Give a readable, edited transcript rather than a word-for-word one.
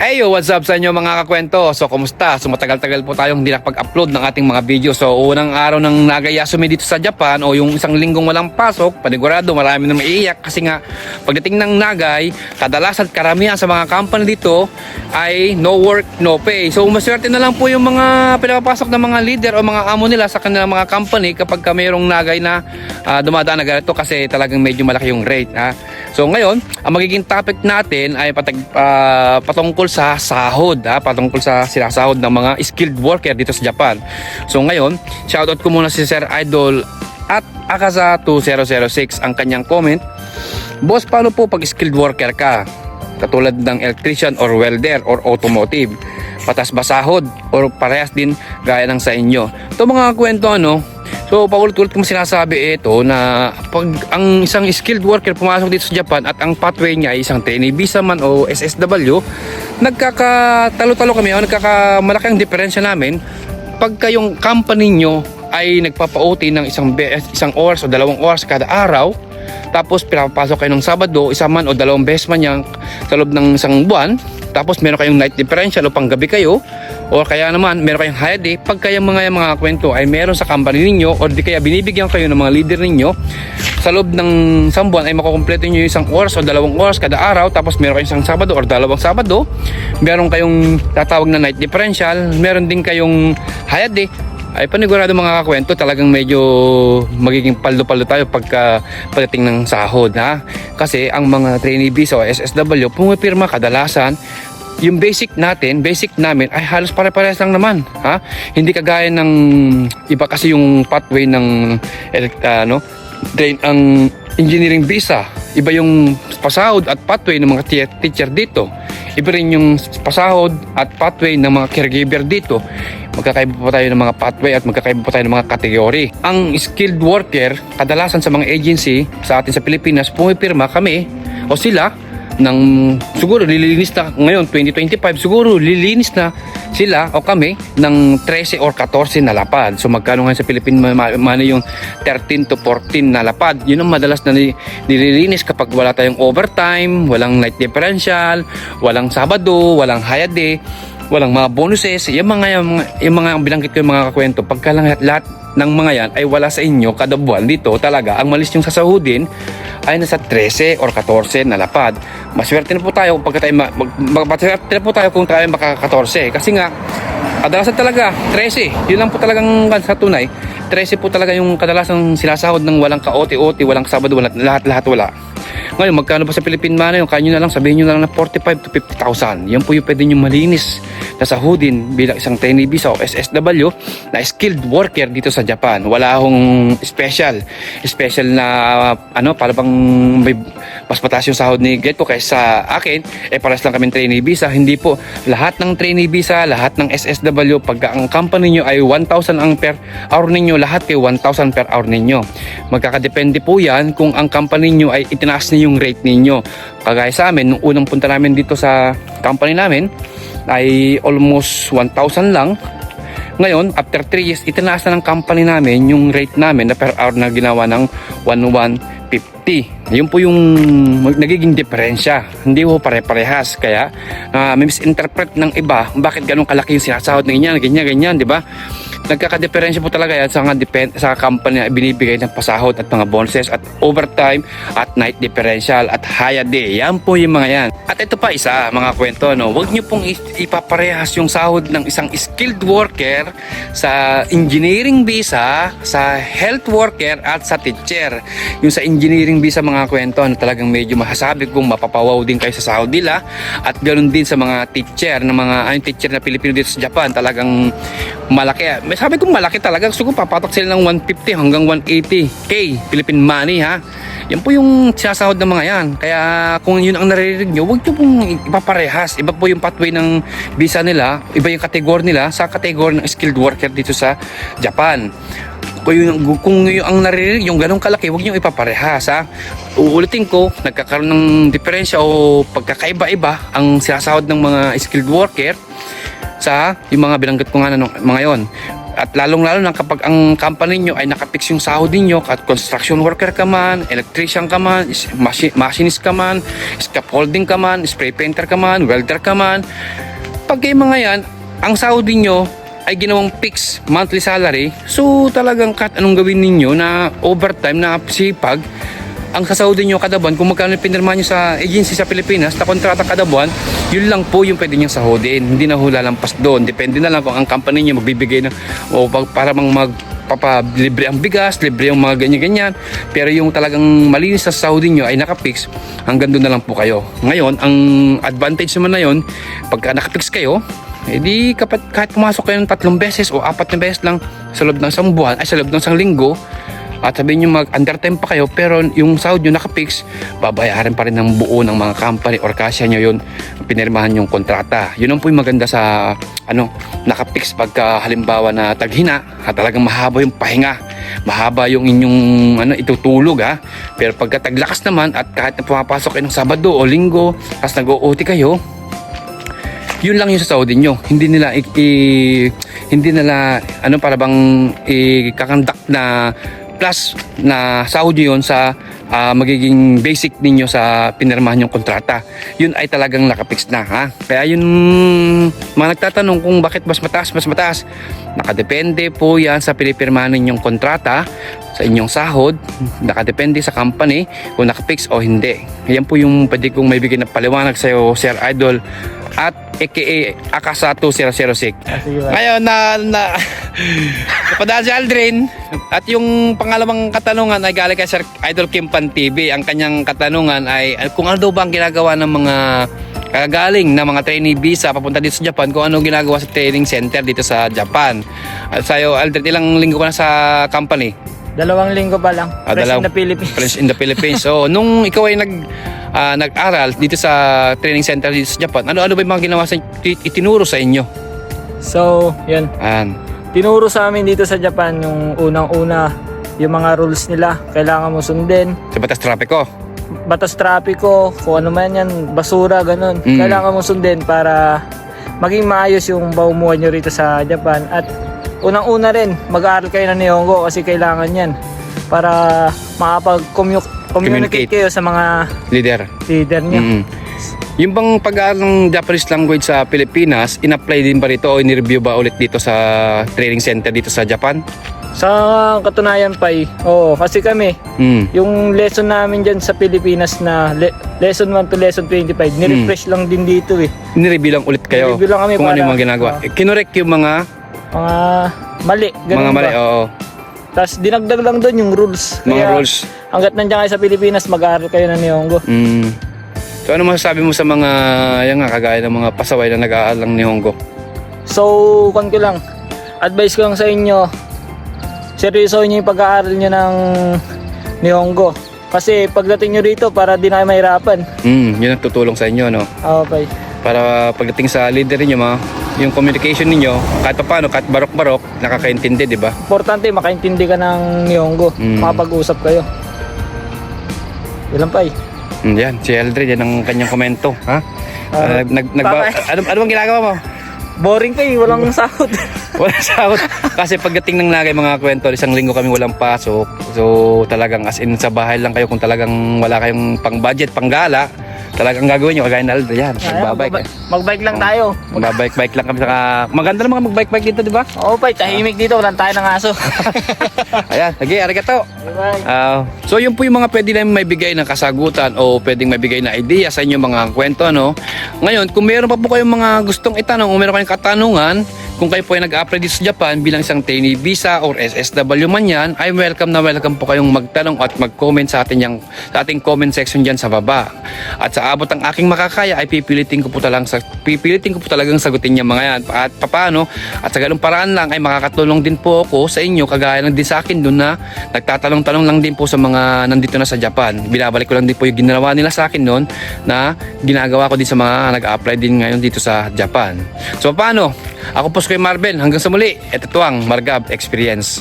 Hey, what's up sa inyo mga kakwento? So, kumusta? So, matagal-tagal po tayong hindi nakapag-upload ng ating mga video. So, unang araw ng Nagayasumi dito sa Japan o yung isang linggong walang pasok, panigurado marami na maiiyak kasi nga pagdating ng Nagay, kadalasan karamihan sa mga company dito ay no work, no pay. So, maswerte na lang po yung mga pinapapasok ng mga leader o mga amo nila sa kanilang mga company kapag mayroong Nagay na dumadaan na ganito kasi talagang medyo malaki yung rate. So, ngayon, ang magiging topic natin ay patungkol sa sahod, patungkol sa sinasahod ng mga skilled worker dito sa Japan. So ngayon, shoutout ko muna si Sir Idol at Akaza2006 ang kanyang comment. Boss, paano po pag skilled worker ka? Katulad ng electrician or welder or automotive, patas ba sahod or parehas din gaya ng sa inyo? Ito mga kwento so paulit-ulit kong sinasabi ito na pag ang isang skilled worker pumasok dito sa Japan at ang pathway niya ay isang trainee visa man o SSW, nagkakatalo-talo kami o nagkakamalaki ang diferensya namin pagka yung company nyo ay nagpapa-OT ng isang oras o 2 oras kada araw, tapos pinapasok kayo ng Sabado, isa man o 2 beses man yan sa loob ng isang buwan, tapos meron kayong night differential o panggabi kayo, o kaya naman meron kayong holiday. Pagka yung mga kwento ay meron sa company ninyo o di kaya binibigyan kayo ng mga leader ninyo, sa loob ng isang buwan ay makukumpleto nyo yung 1 oras o 2 oras kada araw, tapos meron kayong isang Sabado o 2 Sabado, meron kayong tatawag na night differential, meron din kayong holiday, ay panigurado mga kakwento talagang medyo magiging paldo-paldo tayo pagdating ng sahod, kasi ang mga trainee visa o SSW pumipirma kadalasan yung basic namin ay halos pare-parehas lang naman, hindi kagaya ng iba kasi yung pathway ng ang engineering visa, iba yung pasahod at pathway ng mga teacher dito, iba rin yung pasahod at pathway ng mga caregiver dito. Magkakaiba po tayo ng mga pathway at magkakaiba po tayo ng mga kategory. Ang skilled worker, kadalasan sa mga agency sa atin sa Pilipinas, pumipirma kami o sila ng siguro lilinis na ngayon 2025, siguro lilinis na sila o kami ng 13 or 14 na lapad. So magkano nga sa Philippine money yung 13 to 14 na lapad? Yun ang madalas na nililinis kapag wala tayong overtime, walang night differential, walang Sabado, walang holiday, walang mga bonuses. Yung mga binanggit ko yung mga kakwento, pagka lahat ng mga yan ay wala sa inyo kada buwan, dito talaga ang malis yung sasahudin ay nasa 13 or 14 na lapad. Maswerte na po tayo kung tayo maka-14, kasi nga kadalasan talaga 13, yun lang po talagang sa tunay, 13 po talaga yung kadalasang sinasahod ng walang ka-OT-OT, walang Sabado, lahat wala. Ngayon, magkano ba sa Philippine money? Yung kanyo na lang, sabihin nyo na lang na 45 to 50,000. Yan po yung pwede nyo malinis na sahudin bilang isang trainee visa o SSW na skilled worker dito sa Japan. Wala akong special na para bang may mas mataas yung sahod ni Get ko kaysa akin, paras lang kami trainee visa. Hindi po. Lahat ng trainee visa, lahat ng SSW, pagka ang company nyo ay 1,000 ang per hour ninyo, lahat kayo 1,000 per hour ninyo. Magkakadepende po yan kung ang company nyo ay itinaas niyo yung rate ninyo. Kagaya sa amin, nung unang punta namin dito sa company namin ay almost 1,000 lang. Ngayon, after 3 years, itinaas na ng company namin yung rate namin na per hour na ginawa ng 1,150. Yun po yung nagiging diferensya. Hindi po pare-parehas. Kaya may misinterpret ng iba, bakit ganun kalaki yung sinasahod ng ganyan, di ba? Nagkakadiferensya po talaga yan sa company na binibigay ng pasahod at mga bonuses at overtime at night differential at holiday. Yan po yung mga yan. At ito pa isa, mga kwento, huwag nyo pong ipaparehas yung sahod ng isang skilled worker sa engineering visa, sa health worker at sa teacher. Yung sa engineering visa, mga kwento, talagang medyo masasabi kong mapapawaw din kayo sa sahod nila, at ganoon din sa mga teacher teacher na Pilipino dito sa Japan, talagang malaki. Sabi kong malaki talaga. Gusto ko papatok sila ng 150 hanggang 180k Philippine money, Yan po yung sinasahod ng mga yan. Kaya kung yun ang naririnig nyo, huwag nyo pong ipaparehas. Iba po yung pathway ng visa nila, iba yung kategorya nila sa kategorya ng skilled worker dito sa Japan. Kung yung ang naririnig yung ganong kalaki, huwag nyo ipaparehas, Uulitin ko, nagkakaroon ng diferensya o pagkakaiba-iba ang sinasahod ng mga skilled worker sa yung mga binanggit ko nga mga yon. At lalong-lalo na kapag ang company nyo ay nakapix yung sahod ninyo, at construction worker ka man, electrician ka man, machinist ka man, scaffolding ka man, spray painter ka man, welder ka man, pag kayo mga yan, ang sahod ninyo ay ginawang fixed monthly salary, so talagang kahit anong gawin ninyo na overtime na sipag, ang sasahodin nyo kada buwan, kung magkano pinirma nyo sa agency sa Pilipinas, na kontrata kada buwan, yun lang po yung pwede nyo sahodin. Hindi na hula lampas doon. Depende na lang kung ang company nyo magbibigay ng, o para magpapalibre ang bigas, libre yung mga ganyan-ganyan. Pero yung talagang malinis sa sahodin nyo ay nakapix, hanggang doon na lang po kayo. Ngayon, ang advantage naman na yun, pagka nakapix kayo, edi kahit pumasok kayo ng 3 beses o 4 na beses lang sa loob ng isang buwan, ay sa loob ng isang linggo, at sabihin nyo mag-undertime pa kayo, pero yung sahod nyo nakapix, babayaran pa rin ng buo ng mga company or kasya nyo yun, pinirmahan yung kontrata. Yun ang po yung maganda sa nakapix pagka halimbawa na taghina, at talagang mahaba yung pahinga, mahaba yung inyong itutulog Pero pagka taglakas naman, at kahit na pumapasok kayo ng Sabado o Linggo, tapos nag-OT kayo, yun lang yung sasahodin nyo. Hindi nila para bang ikakandak na plus na sahod nyo yun sa magiging basic ninyo sa pinirmahan yung kontrata. Yun ay talagang nakapix na Kaya yun, mga nagtatanong kung bakit mas mataas, nakadepende po yan sa pinipirmahan ninyong kontrata, sa inyong sahod, nakadepende sa company kung nakapix o hindi. Yan po yung pwede kong may bigay na paliwanag sa iyo, Sir Idol, at aka Akasato 006. Ngayon na kapadaan si Aldrin, at yung pangalawang katanungan ay galing kay Sir Idol Kimpan TV. Ang kanyang katanungan ay kung ano daw ba ang ginagawa ng mga kagaling na mga trainee visa papunta dito sa Japan, kung ano ginagawa sa training center dito sa Japan. At sa'yo, Aldrin, ilang linggo ka na sa company? 2 linggo pa lang. Fresh in the Philippines. Fresh in the Philippines. So, nung ikaw ay nag-aral dito sa training center dito sa Japan, ano ba yung mga ginawa itinuro sa inyo? So, yun. Tinuro sa amin dito sa Japan yung unang-una, yung mga rules nila, kailangan mo sundin. Sa batas trapiko? Batas trapiko, kung ano man yan, basura, ganun. Kailangan mo sundin para maging maayos yung baumuhan nyo rito sa Japan. At unang-una rin, mag-aaral kayo ng Nihongo kasi kailangan yan para makapag-communicate kayo sa mga leader nyo. Yung bang pag-aaral ng Japanese language sa Pilipinas, in-apply din ba rito o in-review ba ulit dito sa training center dito sa Japan? Sa katunayan pa oo, kasi kami, yung lesson namin dyan sa Pilipinas na lesson 1 to lesson 25, nirefresh lang din dito Nireview lang ulit kayo? Nireview lang kami kung ano yung mga ginagawa. Kinorek yung mga mali, ganun mga mali, ba? oo. Tapos dinagdag lang doon yung rules. Mga Kaya, rules. Hanggat nandiyan kayo sa Pilipinas, mag-aaral kayo ng Nihongo. So ano masasabi mo sa mga kagaya ng mga pasaway na nag-aaral ng Nihongo? So, ko lang, advice ko lang sa inyo, seryosohin nyo yung pag-aaral nyo ng Nihongo. Kasi pagdating nyo rito, para di na kayo mahirapan. Yun ang tutulong sa inyo, no? Okay. Para pagdating sa leader niyo, yung communication niyo, kahit paano, kahit barok-barok, nakakaintindi, di ba? Importante, makaintindi ka ng Nihongo. Makapag-usap kayo. Ilan pa Yan, si Eldred, yan ang kanyang komento. Ano bang ginagawa mo? Boring walang sahod. Walang sahod. Kasi pagdating ng nagay mga kwento, 1 linggo kami walang pasok. So talagang as in sa bahay lang kayo kung talagang wala kayong pang budget, pang gala. Talagang gagawin nyo, kagaya na Aldo yan. Magbabike. Magbike lang tayo. Magbabike lang kami. Saka, maganda na mga magbike-bike dito, di ba? Oo, tahimik dito. Walang tayo ng aso. Ayan, sige, arigato. Bye. So yun po yung mga pwede namin maibigay ng kasagutan o pwedeng maibigay na idea sa inyong mga kwento, Ngayon, kung meron pa po kayong mga gustong itanong o meron kayong katanungan, kung kayo po ay nag-apply dito sa Japan bilang isang trainee visa or SSW man yan, ay welcome po kayong magtanong at mag-comment sa ating comment section dyan sa baba. At sa abot ng aking makakaya ay pipilitin ko po talagang sagutin niya mga yan. At paano? At sa ganung paraan lang ay makakatulong din po ako sa inyo, kagaya lang din sa akin doon na nagtatanong-tanong lang din po sa mga nandito na sa Japan. Binabalik ko lang din po yung ginawa nila sa akin noon na ginagawa ko din sa mga nag-apply din ngayon dito sa Japan. So paano? Ako po si Marben. Hanggang sa muli, ito ang Margab Experience.